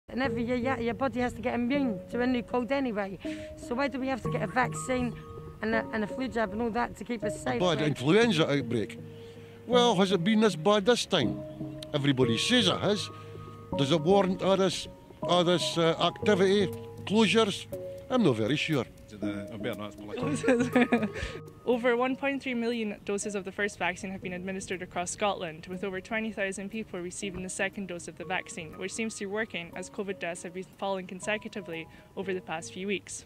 And every year, yeah, your body has to get immune to a new cold anyway. So why do we have to get a vaccine and a flu jab and all that to keep us safe? A bad influenza outbreak. Well, has it been this bad this time? Everybody says it has. Does it warrant all this activity, closures? I'm not very sure. Over 1.3 million doses of the first vaccine have been administered across Scotland, with over 20,000 people receiving the second dose of the vaccine, which seems to be working as COVID deaths have been falling consecutively over the past few weeks.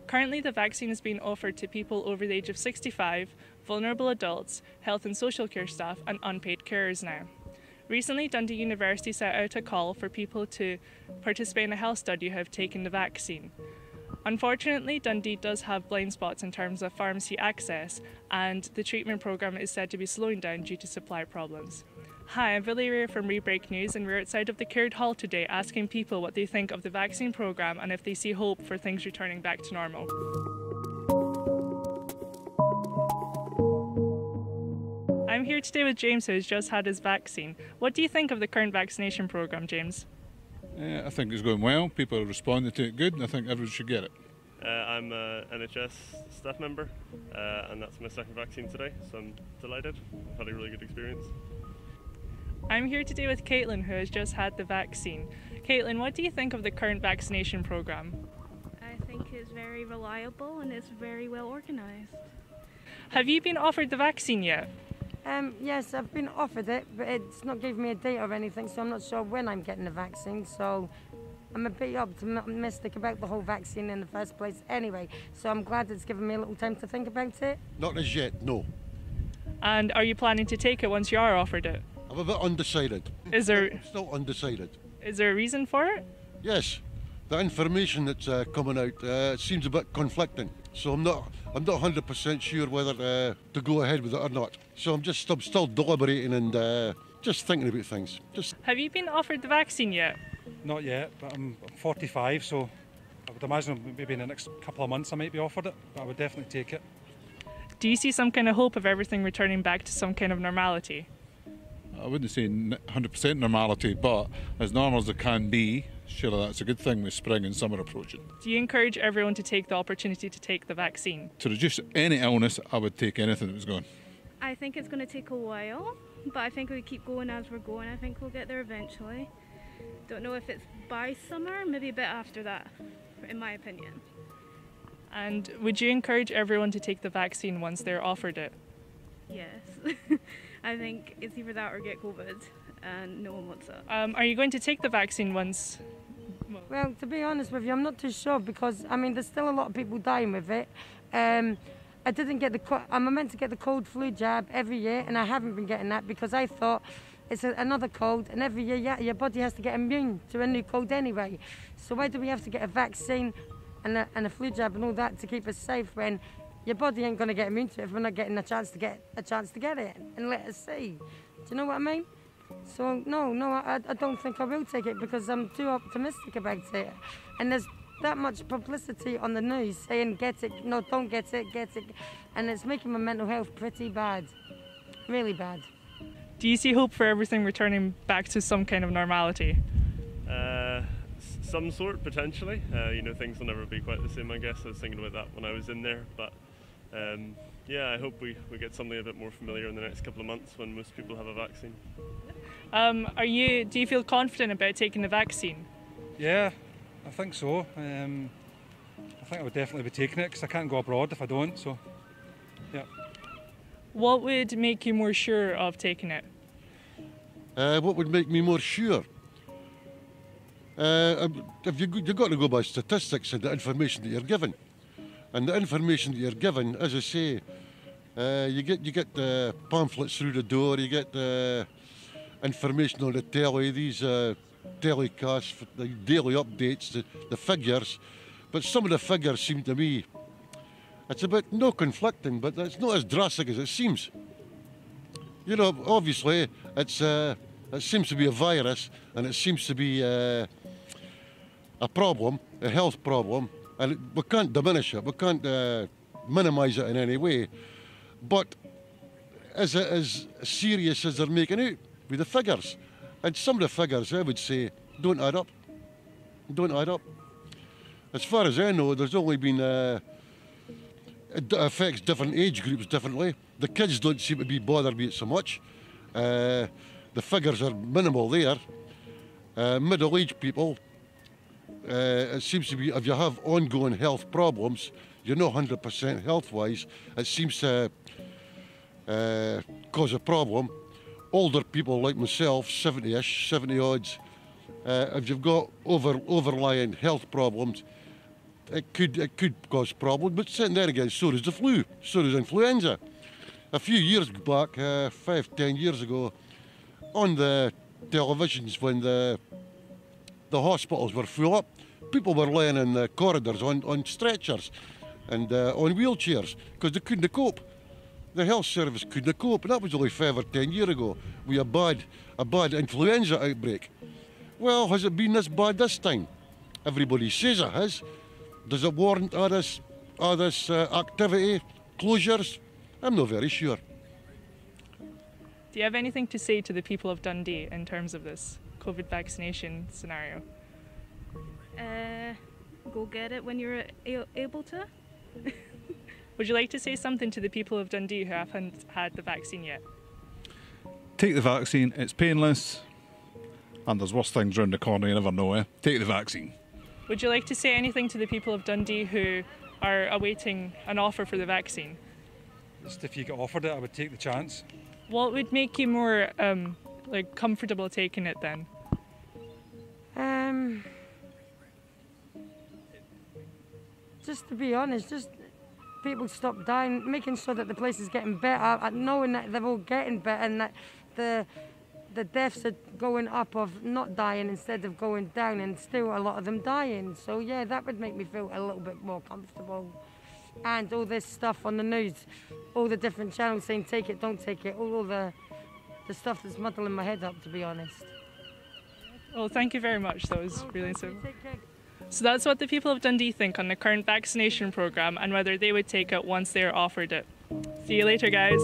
Currently, the vaccine is being offered to people over the age of 65, vulnerable adults, health and social care staff and unpaid carers now. Recently, Dundee University set out a call for people to participate in a health study who have taken the vaccine. Unfortunately, Dundee does have blind spots in terms of pharmacy access, and the treatment programme is said to be slowing down due to supply problems. Hi, I'm Valeria from Rebreak News, and we're outside of the Caird Hall today asking people what they think of the vaccine programme and if they see hope for things returning back to normal. I'm here today with James, who has just had his vaccine. What do you think of the current vaccination programme, James? I think it's going well. People are responding to it good, and I think everyone should get it. I'm an NHS staff member, and that's my second vaccine today, so I'm delighted. I've had a really good experience. I'm here today with Caitlin, who has just had the vaccine. Caitlin, what do you think of the current vaccination programme? I think it's very reliable and it's very well organised. Have you been offered the vaccine yet? Yes, I've been offered it, but it's not giving me a date or anything, so I'm not sure when I'm getting the vaccine. So I'm a bit optimistic about the whole vaccine in the first place anyway. So I'm glad it's given me a little time to think about it. Not as yet, no. And are you planning to take it once you are offered it? I'm a bit undecided. I'm still undecided. Is there a reason for it? Yes, the information that's coming out seems a bit conflicting. So I'm not 100% sure whether to go ahead with it or not. So I'm still deliberating and just thinking about things. Have you been offered the vaccine yet? Not yet, but I'm 45, so I would imagine maybe in the next couple of months I might be offered it, but I would definitely take it. Do you see some kind of hope of everything returning back to some kind of normality? I wouldn't say 100% normality, but as normal as it can be, surely that's a good thing with spring and summer approaching. Do you encourage everyone to take the opportunity to take the vaccine? To reduce any illness, I would take anything that was going. I think it's going to take a while, but I think we keep going as we're going. I think we'll get there eventually. Don't know if it's by summer, maybe a bit after that, in my opinion. And would you encourage everyone to take the vaccine once they're offered it? Yes. I think it's either that or get COVID, and no one wants that. Are you going to take the vaccine once? Well, to be honest with you, I'm not too sure because, I mean, there's still a lot of people dying with it. I didn't get I'm meant to get the cold flu jab every year, and I haven't been getting that because I thought it's another cold, and every year, yeah, your body has to get immune to a new cold anyway. So why do we have to get a vaccine and a flu jab and all that to keep us safe when your body ain't going to get immune to it if we're not getting a chance to get it and let us see. Do you know what I mean? So no, I don't think I will take it because I'm too optimistic about it. And there's that much publicity on the news saying get it, no, don't get it, and it's making my mental health pretty bad, really bad. Do you see hope for everything returning back to some kind of normality? Some sort, potentially. Things will never be quite the same, I guess. I was thinking about that when I was in there, but yeah, I hope we get something a bit more familiar in the next couple of months when most people have a vaccine. Do you feel confident about taking the vaccine? Yeah, I think so. I think I would definitely be taking it because I can't go abroad if I don't, so yeah. What would make you more sure of taking it? What would make me more sure? You've got to go by statistics and the information that you're given. And the information that you're given, as I say, you get the pamphlets through the door, you get the information on the telly, these telecasts, the daily updates, the figures. But some of the figures seem to me, it's a bit, no conflicting, but it's not as drastic as it seems. You know, obviously, it seems to be a virus, and it seems to be a problem, a health problem, and we can't diminish it, we can't minimise it in any way. But is it as serious as they're making out with the figures? And some of the figures, I would say, don't add up. Don't add up. As far as I know, there's only been it affects different age groups differently. The kids don't seem to be bothered by it so much. The figures are minimal there. Middle-aged people, it seems to be if you have ongoing health problems, you're not 100% health-wise, it seems to cause a problem. Older people like myself, 70-ish, 70 odds, if you've got overlying health problems, it could cause problems. But sitting there again, so does the flu, so does influenza. A few years back, 5-10 years ago, on the televisions when the hospitals were full up, people were laying in the corridors on stretchers and on wheelchairs because they couldn't cope. The health service couldn't cope, and that was only 5 or 10 years ago with a bad influenza outbreak. Well, has it been this bad this time? Everybody says it has. Does it warrant all this activity, closures? I'm not very sure. Do you have anything to say to the people of Dundee in terms of this COVID vaccination scenario? Go get it when you're able to. Would you like to say something to the people of Dundee who haven't had the vaccine yet? Take the vaccine, it's painless, and there's worse things round the corner, you never know, eh? Take the vaccine. Would you like to say anything to the people of Dundee who are awaiting an offer for the vaccine? Just if you get offered it, I would take the chance. What would make you more comfortable taking it then? Just to be honest, just people stop dying, making sure that the place is getting better, knowing that they're all getting better and that the deaths are going up of not dying instead of going down, and still a lot of them dying. So yeah, that would make me feel a little bit more comfortable. And all this stuff on the news, all the different channels saying take it, don't take it, all the stuff that's muddling my head up, to be honest. Well, thank you very much. That was really simple. Take care. So that's what the people of Dundee think on the current vaccination programme and whether they would take it once they are offered it. See you later, guys.